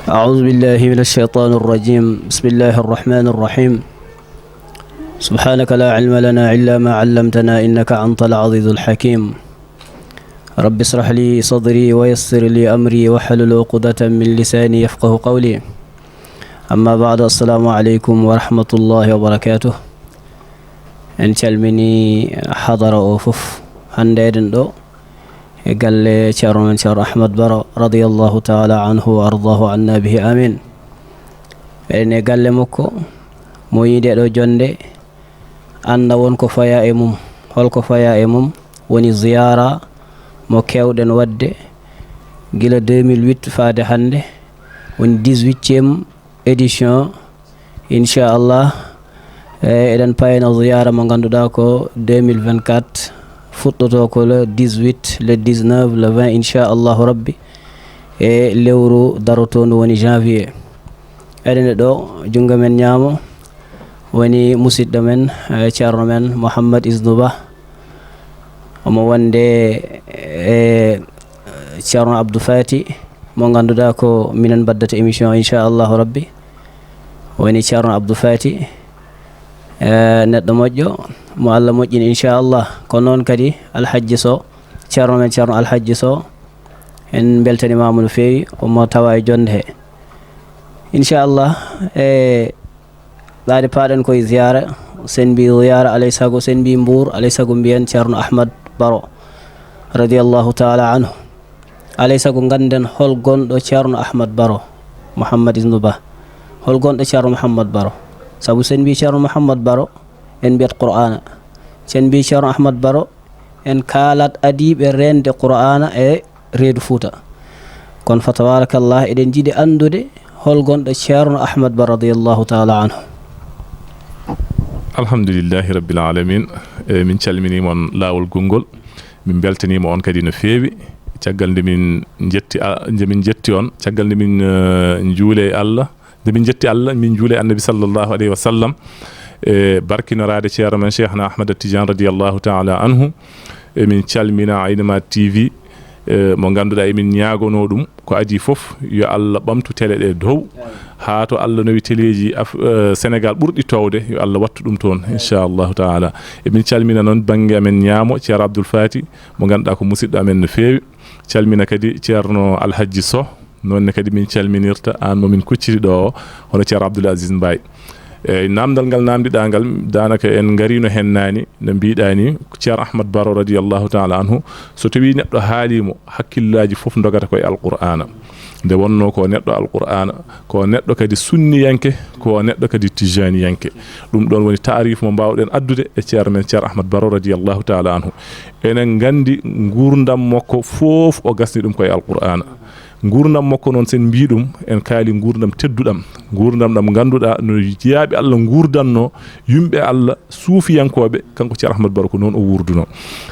أعوذ بالله من الشيطان الرجيم. بسم الله الرحمن الرحيم. سبحانك لا علم لنا إلا ما علمتنا إنك أنت العزيز الحكيم. رب اشرح لي صدري ويسر لي أمري واحلل عقدة من لساني يفقه قولي. أما بعد، السلام عليكم ورحمة الله وبركاته. إن calmini حضر أوفف هنديرن دو قال لي شارون شار أحمد برو رضي الله تعالى عنه وأرضاه عنا به آمين. إن قال لي مكو مويدي دو جندي أن ونكو فيا إمم هلكو فيا إمم وني زيارة mo kewɗen wadde gila 2008 faade hannde woni 18e édition inchallah. eɗen payno ziyara mo ganduɗa ko 2024 fuɗɗoto ko le 18 le 19 le 20 inchallahu rabbi e lewru darotondu woni janvier. eɗene ɗo jungo men ñaamo woni musidɗo men ceerno men Mouhammad Isnu Ba omo wonde ceerno Abdou Fati mo ganduɗa ko minen baddata émission inchallahu rabbi. woni ceerno Abdou Fati neɗɗo moƴƴo mo Allah moƴƴini inchallah. ko noon kadi alhaji so ceerno men ceerno alhaji so en beltanimamo no fewi omo tawa e jonde he inchallah. ɗaade paaɗen koye ziyara. sen mbi ziyara alay sago sen mbi Mbour alay sago mbiyen ceerno Ahmad Baro radiyallahu taala anhu. alay sago ganden hol gonɗo ceerno Ahmad Baro Mouhammad Isnu Ba, hol gonɗo ceerno Mouhammad Baro. sabu sen mbi ceerno Mouhammad Baro en mbiyat qur'ana, sen mbi ceerno Ahmad Baro en kaalat adiɓe rende qur'ana e reedu Fouta. kono fa tabarakallah eɗen jiiɗi andude hol gonɗo ceerno Ahmad Baro radiyallahu taala anhu. alhamdulillahi rabbil alamin. min calminima on laawol gongol, min beltanima on kadi no feewi caggal nde min jetti on, caggal nde min juule Allah, nde min jetti Allah min juule annabi sallallahu alayhi wa sallam e barkinorade ceerno men cheikhna Ahmad Tidiane radiyallahu taala anhu. min calmina Aynama TV mo ganduɗa emin ñaagono ɗum ko adi fof yo Allah ɓamtu télé ɗe dow haa to Allah nowi téléji Sénégal ɓurɗi towde yo Allah wattu ɗum toon inchallahu taala. emin calmina noon banggue amen ñaamo ceerno Abdoul Fati mo ganduɗa ko musidɗo amen no fewi. calmina kadi ceerno Alhaji So, nonne kadi min calminirta an momin kucciti ɗo o hono ceerno Abdoul Aziz Mbaye. namdal ngal namdiɗa ngal danaka en garino hen nani no mbiɗani ceerno Ahmad Baro radiyallahu taala anhu so tawi neɗɗo haalimo hakkillaji fof dogata koye alqur'ana. nde wonno ko neɗɗo alqur'ana, ko neɗɗo kadi sunniyanke, ko neɗɗo kadi tijaniyanke. ɗum ɗon woni taarif mo mbawɗen addude e ceerno men ceerno Ahmad Baro radiyallahu taala anhu. enen gandi gurdam makko fof o gasni ɗum koye alqur'ana. gurdam makko noon sen mbi ɗum en kaali gurdam tedduɗam, gurdam ɗam ganduɗa no jeyaaɓe Allah gurdanno yumɓe Allah suufiyankoɓe. kanko ceerno Ahmad Baro ko noon o wurduno,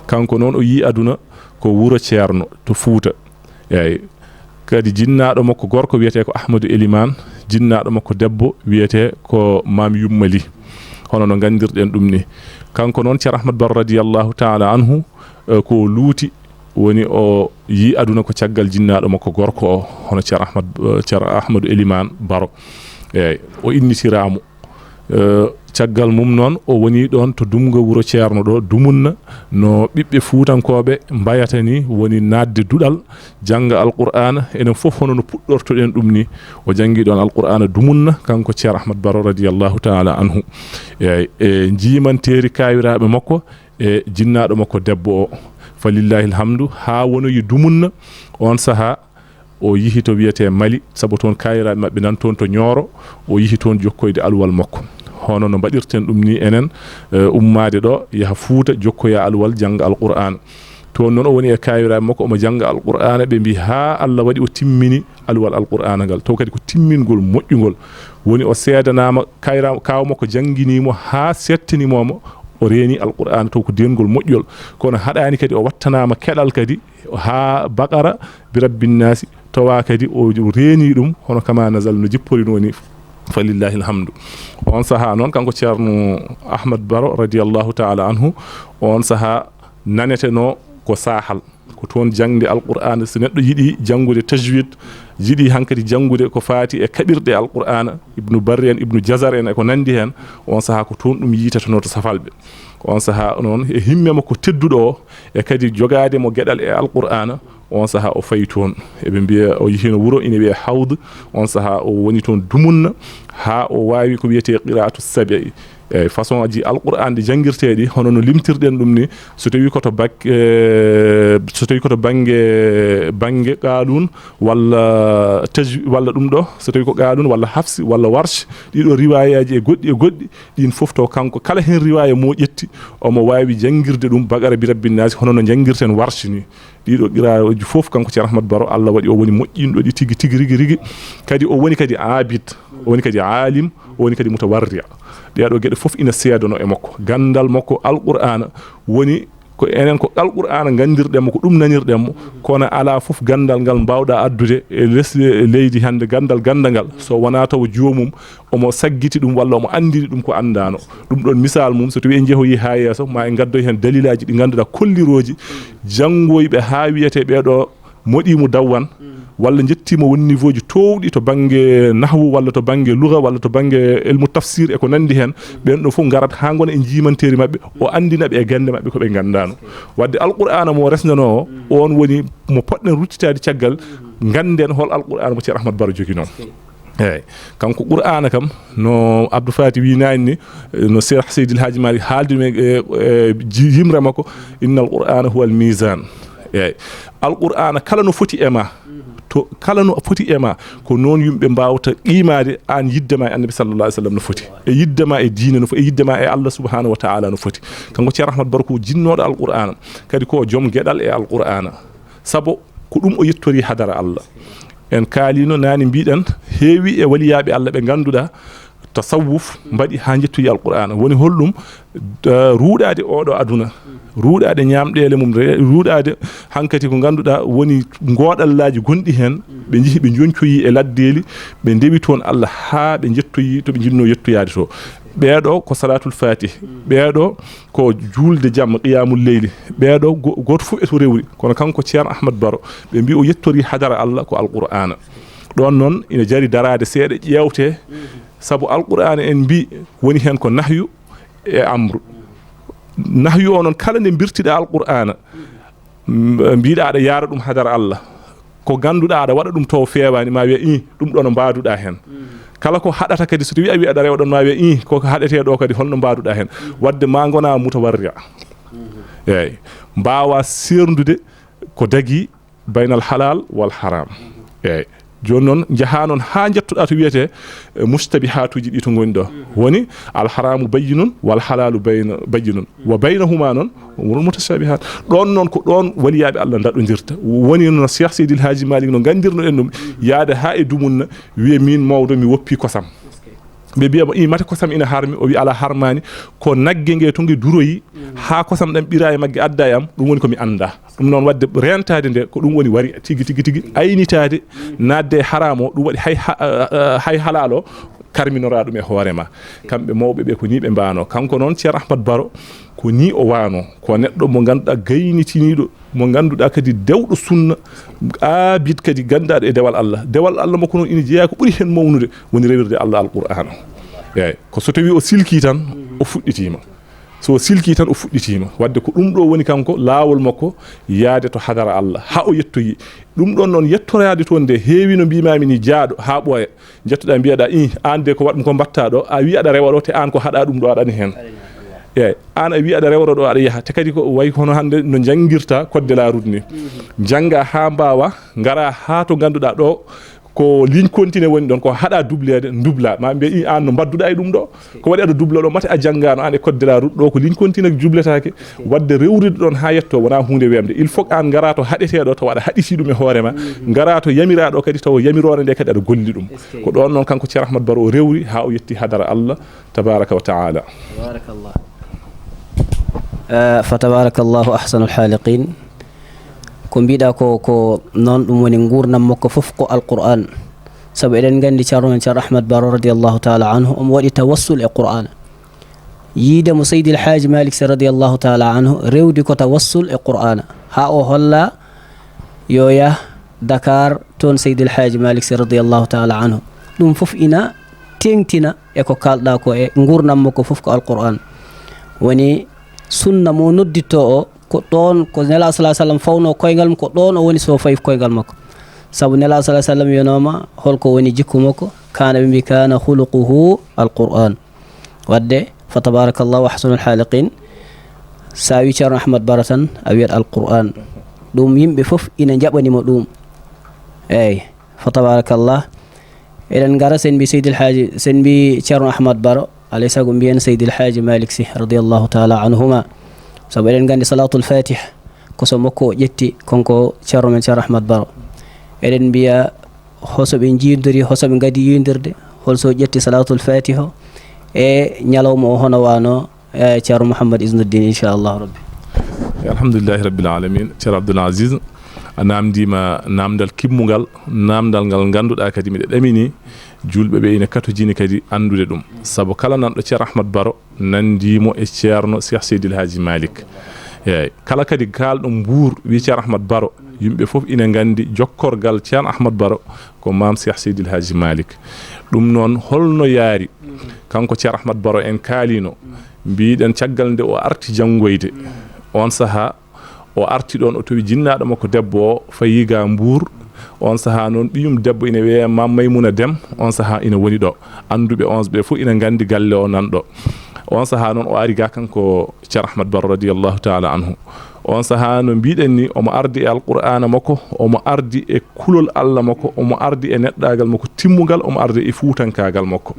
kanko noon o yi aduna ko wuro ceerno to Fouta. eyi kadi jinnaɗo makko gorko wiyete ko Ahmadou Elimane, jinnaɗo makko debbo wiyete ko Mam Yummali, hono no gandirɗen ɗum ni. kanko noon ceerno Ahmad Baro radiyallahu taala anhu ko luuti woni o yi aduna ko caggal jinnaɗo makko gorko o hono ceerno Ahmadou Elimane Baro. eyi o innitiramo caggal mum noon o woni ɗon to dumgo wuro ceerno ɗo dumunna no ɓiɓɓe fuutankoɓe mbayata ni, woni nadde duɗal janga alqur'ana. enen fof hono no puɗɗortoɗen ɗum ni o jangi ɗon alqur'ana dumunna kanko ceerno Ahmad Baro radiyallahu taala anhu. eyi e jimanteri kawiraɓe makko e jinnaɗo makko debbo o falillahi alhamdu. ha wonoyi dumunna on saha o yihi to wiyete Mali, sabu toon kayiraɓe mabɓe nan toon to Nioro. o yihi toon jokkoyde alwal makko hono no mbaɗirten ɗum ni enen ummade ɗo yaha Fouta jokkoya alwal janga alqur'ana. toon noon o woni e kayiraɓe makko omo janga alqur'ana. ɓe mbi ha Allah waɗi o timmini alwal alqur'ana ngal, to kadi ko timmingol moƴƴugol woni o seedanama kaw makko janginimo ha settinimomo o reeni alqur'ana to ko dengol moƴƴol. kono haɗani kadi o wattanama keɗal kadi ha Baqara bi rabbin nasi tawa kadi o reeni ɗum hono kama nazal no jippori noni falillahi alhamdu. on saha noon kanko ceerno Ahmad Baro radiyallahu taala anhu on saha naneteno ko sahal ko toon jangde alqur'ana so neɗɗo yiɗi jangude tajwid jiɗi hankadi jangude ko faati e kaɓirɗe alqur'ana ibnu barri en ibnu jazar en e ko nandi hen on saha ko toon ɗum yitatano to safalɓe on saha noon e himmema ko tedduɗo o e kadi jogade mo gueɗal e alqur'ana on saha o fayi toon eɓe mbiya o yihino wuro ina wiye hawd on saha o woni toon dumunna ha o wawi ko wiyete qira'atu sabi e façon aji alquran ɗi jangirteɗi hono no limtirɗen ɗum ni so tawi koto bange qalun walla walla ɗum ɗo so tawi ko qalun walla hafsi walla warsh ɗiɗo riwayaji e goɗɗi ɗin fof to kanko kala hen riwaya mo ƴetti omo wawi jangirde ɗum bagara bi rabbin nas hono no jangirten warsh ni ɗiɗo qira'aji fof kanko Ceerno Ahmad Baro Allah waɗi o woni moƴƴinɗo ɗi tigi rigi kadi o woni kadi abid o woni kadi alim o woni kadi mutawarri'a ɗeɗo gueɗe fof ina seedano e makko gandal makko alqur'ana woni ko enen ko alqur'ana gandirɗenmo ko ɗum nanirɗenmo kono ala fof gandal ngal mbawɗa addude e leydi hande gandangal so wona taw joomum omo saggiti ɗum walla omo andiri ɗum ko andano ɗum ɗon misal mum so tawi en jeehoyi ha yeeso ma en gaddoy hen dalilaji ɗi ganduɗa kolliroji jangoyɓe ha wiyete ɓeɗo moɗimo dawwan walla jettimo won niveau ji towɗi to bange nahwu walla to bange lugha walla to bange ilmu tafsir e ko nandi hen ben do fu ngarat ha ngona e jimanteri mabbe o andina be e gande mabbe ko be gandano wadde alqur'ana mo resnano on woni mo podden ruttitade ciagal ganden hol alqur'ana mo Ceerno Ahmad Baro jogi non eyi kanko qur'ana kam no Abdou Fati wi nani no Cheikh Seydil Hadji Malick haaldi jimra mako innal qur'ana huwa al mizan eyi alqur'ana kala no foti ema to kala no foti ema ko non yumbe mbawta qimade an yiddema e annabi sallallahu alaihi wasallam no foti e yiddema e diine no foti e yiddema e Allah subhanahu wa ta'ala no foti kanko Ceerno Ahmad Baro ko jinnodo alqur'ana kadi ko jom gedal e alqur'ana sabo ko dum o yettori hadara Allah en kalino nani bidan heewi e waliyabe Allah be ganduda tasawuf mbadi ha jettoyi alqur'ana woni hollum ruudade odo aduna ruudade nyamdele mum ruudade hankati ko ganduda woni ngodallaji gondi hen be jihi be joncoyi e laddeli be dewi ton Allah ha be jettoyi to be jinno yettoyade to beedo ko salatul fatih beedo ko julde jam qiyamul layli beedo goto fu e to rewri kono kanko Ceerno Ahmad Baro be mbi o yettori hadara Allah ko alqur'ana don non ina jari darade seede ƴewte sabu alqur'ana en bi woni hen ko nahyu e amru nahyu onon kala ne birtida alqur'ana biida ada yara dum hadara Allah ko ganduda ada wada dum to feewani ma wi'a dum don mbaaduda hen kala ko hadata kadi so wi ada rewdon ma wi'a ko hadete do kadi holno mbaaduda hen wadde ma ngona mutawarri'a eyi mbaawa serndude ko dagi bainal halal wal haram eyi jonnon jahanon ha jettuda to wiyete mustabihatuji di to ngoni do woni al haramu bayyinun wal halalu bayyinun wa baynahuma non umurul mutashabihat don non ko don waliyabe Allah dadondirta woni no Cheikh Seydil Hadji Malick no gandirno en dum yaade ha e dumunna wiye min mawdo mi woppi kosam be biya mata kosam ina harmi o wi ala harmani ko nagge nge to ngi duroyi ha kosam dan bira e magge adda yam dum woni ko mi anda dum non wadde rentade de ko dum woni wari tigi aynitade nadde haramo dum wadi hay halalo karminora dum e hoorema kambe mawbe be ko ni be mbano kanko non Ceerno Ahmad Baro ko ni o wano ko neddo mo ganduda gaynitinido mo ganduda kadi dewdo sunna abid kadi gandade e dewal Allah mako non ina jeya ko buri hen mawnude woni rewirde Allah alqur'ana eyi ko so tawi o silki tan o fudditima so silki tan o fudditima wadde ko dum do woni kanko laawol makko yaade to hadara Allah ha o yettoyi dum don non yettorade ton de heewi no bimami ni jaado ha boye jettuda biada ande ko wadum ko batta do a wi ada rewado te an ko hada dum do adani hen eyi an a wi ada rewro do ada yaha te kadi ko way hono hande no jangirta kodde la rudni janga ha bawa ngara ha to ganduda do ko ligne continue woni don ko hada doublede doubla ma be an no badduda e dum do ko wadi ado doublo do mate a jangano an e code de la route do ko ligne continue doubletaake wadde rewrude don ha yetto wona hunde wemde il faut an garato hadete do to wada hadisi dum e hoorema garato yamirado kadi taw yamirore de kadi ado golli dum ko don non kanko Ceerno Ahmad Baro rewri ha o yetti hadara Allah tabaraka wa taala tabarakallah fa tabarakallahu ahsanul haliqin ko biida ko non dum woni ngurnam makko fof ko alquran sabu eden gandi Ceerno Ahmad Baro radiyallahu ta'ala anhu wadi tawassul e qur'an yiide mo Seydil Hadji Malick radiyallahu ta'ala anhu rewdi ko tawassul e qur'an ha o holla يويا دكار تون سيد الحاج مالك سي رضي الله تعالى عنه دum fof ina tengtina e ko kalda ko e ngurnam mako fof ko alquran woni sunna mo noddito o ko don ko nela sallallahu alaihi wasallam fawno koyngal ko don o woni so fay koyngal mako sabu nela sallallahu alaihi wasallam yonoma holko woni jikku mako kana bi kana khuluquhu alquran wadde fa tabarakallahu ahsanul haliqin sawi Ceerno Ahmad Baratan awiyat alquran dum yimbe fof ina jabani mo dum ay fa tabarakallah eden gara sen bi Seydil Haaji sen bi Ceerno Ahmad Baro alaysa gum bien Seydil Haaji Malik Sy radiyallahu ta'ala anhuma sabu eden gandi salatul fatih ko so mako jetti konko Ceerno men Ceerno Ahmad Baro eden biya hosobe jindori hosobe ngadi yindirde holso jetti salatul fatih e nyalawmo hono wano Ceerno Muhammad Iznuddin inshallah rabbi alhamdulillahi rabbil alamin Ceerno Abdoul Aziz namdima namdal kimmugal namdal ngal ganduda kadi mi damini julbe be ina katojini kadi andude dum sabo kala nando Ceerno Ahmad Baro nandimo e Ceerno Cheikh Seydil Hadji Malick kala kadi kaldo mbuur wi Ceerno Ahmad Baro yimbe fof ina gandi jokkorgal Ceerno Ahmad Baro ko mam Cheikh Seydil Hadji Malick dum non holno yaari kanko Ceerno Ahmad Baro en kalino biiden caggal nde o arti jangoyde on saha o arti don o towi jinnaado makko debbo fayiga mbuur on saha non biyum debbo ina wiye mam Maymuna Dem on saha ina woni do andube 11 be fu ina gandi galle o nando on saha non o ari ga kanko Ceerno Ahmad Baro radiyallahu ta'ala anhu on saha no biiden ni o mo ardi e alqur'ana makko o mo ardi e kulol Allah makko o mo ardi e neddagal makko timmugal o mo ardi e fuutankaagal makko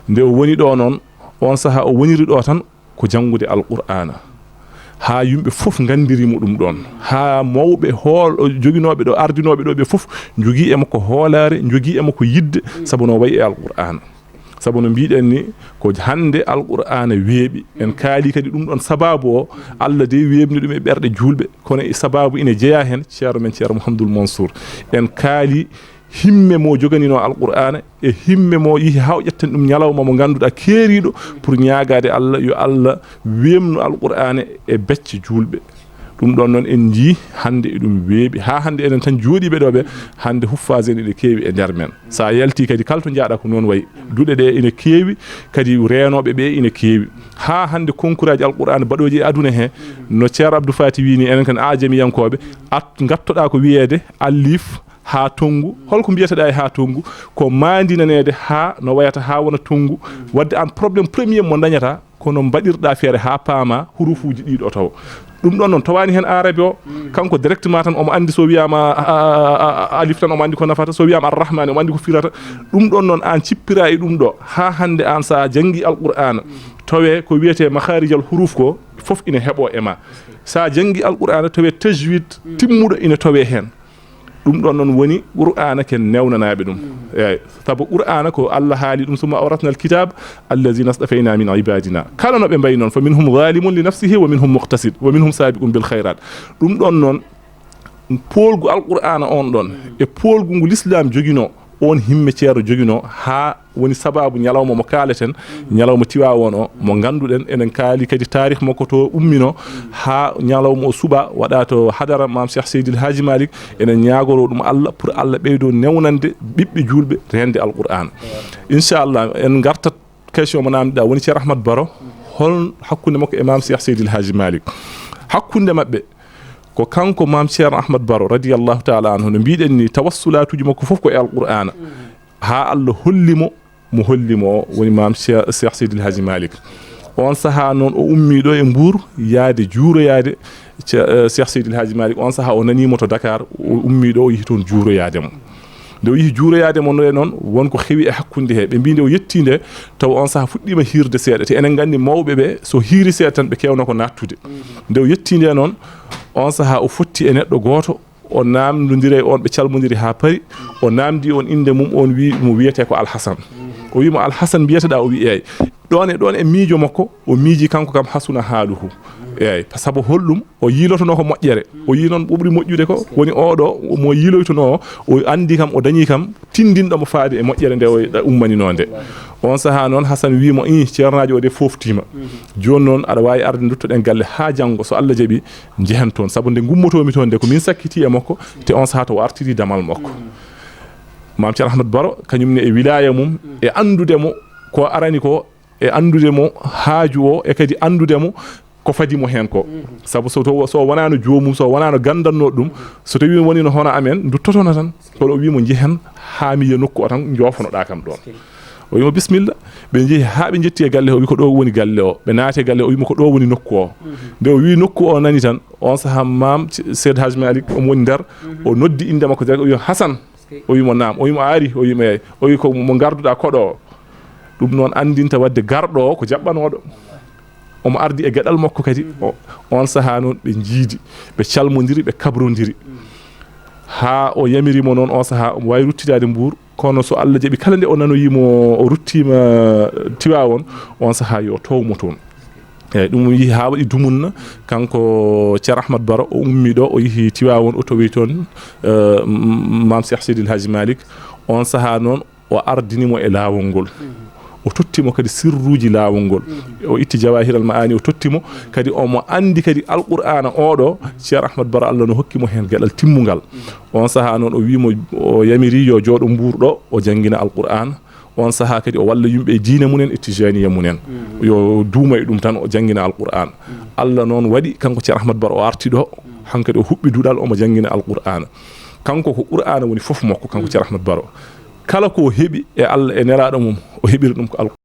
nde o woni do non on saha o woniri do tan ko jangude alqur'ana ha yumbe fof ngandiri mudum don ha mawbe hol joginobe do ardinobe do be fof jogi e makko holare jogi e makko yidde sabu no way e alqur'ana sabu no biiden ni ko hande alqur'ana weebi en kaali kadi dum don sababu o Allah de weebni dum e berde julbe kono e sababu ina jeya hen Ceerno men Ceerno Mouhamadoul Mansour en kaali himme mo joganino alqur'ana e himme mo yi hawjetten dum nyalawma mo ganduda keerido pour nyaagaade Allah yo Allah weemno alqur'ana e becce julbe dum don non en ji hande e dum weebi ha hande enen tan joodi be do be hande huffazen ene keewi e der men sa yalti kadi kalto jaada ko non way dude de ene keewi kadi reenobe be ene keewi ha hande konkuraaji alqur'ana badoji aduna he no Ceerno Abdou Fati wini enen kan ajami yankobe at gattoda ko wiyeede alif ha tongu holko biyata e ha tongu ko mandinanede ha no wayata ha wona tongu wadde an problème premier mo dañata kono badirda feere ha paama hurufuji dido taw dum don non tawani hen arabe o kanko directement tan o mo andi so wiyama alif tan o mo andi ko nafata so wiyama arrahman o mo andi ko firata dum don non an cippira e dum do ha hande an sa jangi alqur'ana tawe ko wiyete makharijal huruf ko fof ina hebo ema sa jangi alqur'ana tawe tajwid timmudo ina tawe hen dum don non woni qur'ana ken newnanabe dum sabu qur'ana ko Allah haali dum summa awratna alkitab allazina astafayna min ibadina kala no be bay non fa minhum zalimun li nafsihi wa minhum muqtasid wa minhum sabiqun bil khairat dum don non polgu alqur'ana on don e polgu ngul islam jogino on himme ceero jogino ha woni sababu nyalawma mo kaleten nyalawma tiwa wono mo ganduden enen kaali kadi tarikh mako to ummino ha nyalawma o suba wada to hadara mam Cheikh Seydil Hadji Malick enen nyaagoro dum Allah pour Allah beydo newnande bibbe julbe rende alquran inshallah en gartat question mo namda woni Ceerno Ahmad Baro hol hakkunde mako e mam Cheikh Seydil Hadji Malick hakkunde mabbe ko kanko mam Ceerno Ahmad Baro radiyallahu ta'ala anhu no biiden ni tawassulatuji makko fof ko e alqur'ana ha Allah hollimo mo hollimo woni mam Cheikh Seydil Hadji Malick on saha non o ummi do e Mbour yaade juuro yaade Cheikh Seydil Hadji Malick on saha o nani mo to Dakar o ummi do o yi ton juuro yaade mo de yi juuro yaade mo non wonko xewi e hakkunde he be binde o yettinde taw on saha fuddima hirde seeda te enen gandi mawbe be so hiri seetan be kewna ko nattude de o yettinde non on saha o fotti e neddo goto o namdondire on be calmondiri ha pari o namdi on inde mum on wi mo wiyete ko Al-Hasan o wi mo Al-Hasan biyata da o wi don e miijo makko o miiji kanko kam hasuna haluhu eyi sabu hollum o yilotono ko moƴƴere o yi non ɓuɓri moƴƴude ko woni oɗo mo yiloytuno o andi kam o dañi kam tindinɗo mo faade e moƴƴere nde o ummaninonde on saha noon Hasan wimo ceernajo o de foftima joni noon aɗa wawi arde duttoɗen galle ha janggo so Allah jaaɓi jehen toon sabu nde gummotomi toon de ko min sakkiti e makko te on saha to o artiri damal makko Mam Ceerno Ahmad Baro kañumne e wilaya mum e andude mo ko arani ko e andude mo haaju o e kadi andude mo ko fadimo hen ko sabu so wonano joomum so wonano gandanno ɗum so tawi woni no hono amen duttotono tan kono o wimo jehen ha mi yiya nokku o tan jofonoɗa kam ɗon o wimo bisimilla ɓe jeehi ha ɓe jetti e galle o wi ko ɗo woni galle o ɓe naati e galle o wimo ko ɗo woni nokku o nde o wi nokku o nani tan on saha Mam Seydi Hadji Malick omo woni nder o noddi inde makko o wi Hasan o wimo naam o wimo ari o wimo eyi o wi ko mo garduɗa koɗo o ɗum noon andinta wadde garɗo o ko jaɓɓanoɗo omo ardi e gueɗal makko kadi on saha noon ɓe jiidi ɓe calmodiri ɓe kabrodiri ha o yamirimo noon on saha omo wawi ruttidade Mbour kono so Allah jaaɓi kala nde o nanoyimo o ruttima Tiwawon on saha yo towmo toon eyyi ɗum yihi ha waɗi dumunna kanko Ceerno Ahmad Baro o ummi ɗo o yeehi Tiwawon o towi toon Mam Cheikh Seydil Hadji Malick on saha noon o ardinimo e laawol ngol o tottimo kadi sirruji laawol ngol o itti Jawahiral Maani o tottimo kadi omo andi kadi alqur'ana oɗo Ceerno Ahmad Baro Allah no hokkimo hen gueɗal timmugal on saha noon o wimo o yamiri yo jooɗo Mbour ɗo o jangguina alqur'ana on saha kadi o walla yimɓe diine munen e tijaniya munen yo duuma e ɗum tan o jangguina alqur'ana Allah noon waɗi kanko Ceerno Ahmad Baro o arti ɗo hankadi o huɓɓi duɗal omo jangguina alqur'ana kanko ko qur'ana woni fof makko kanko Ceerno Ahmad Baro kala ko heɓi e Allah e nelaɗo mum o heɓiri ɗum ko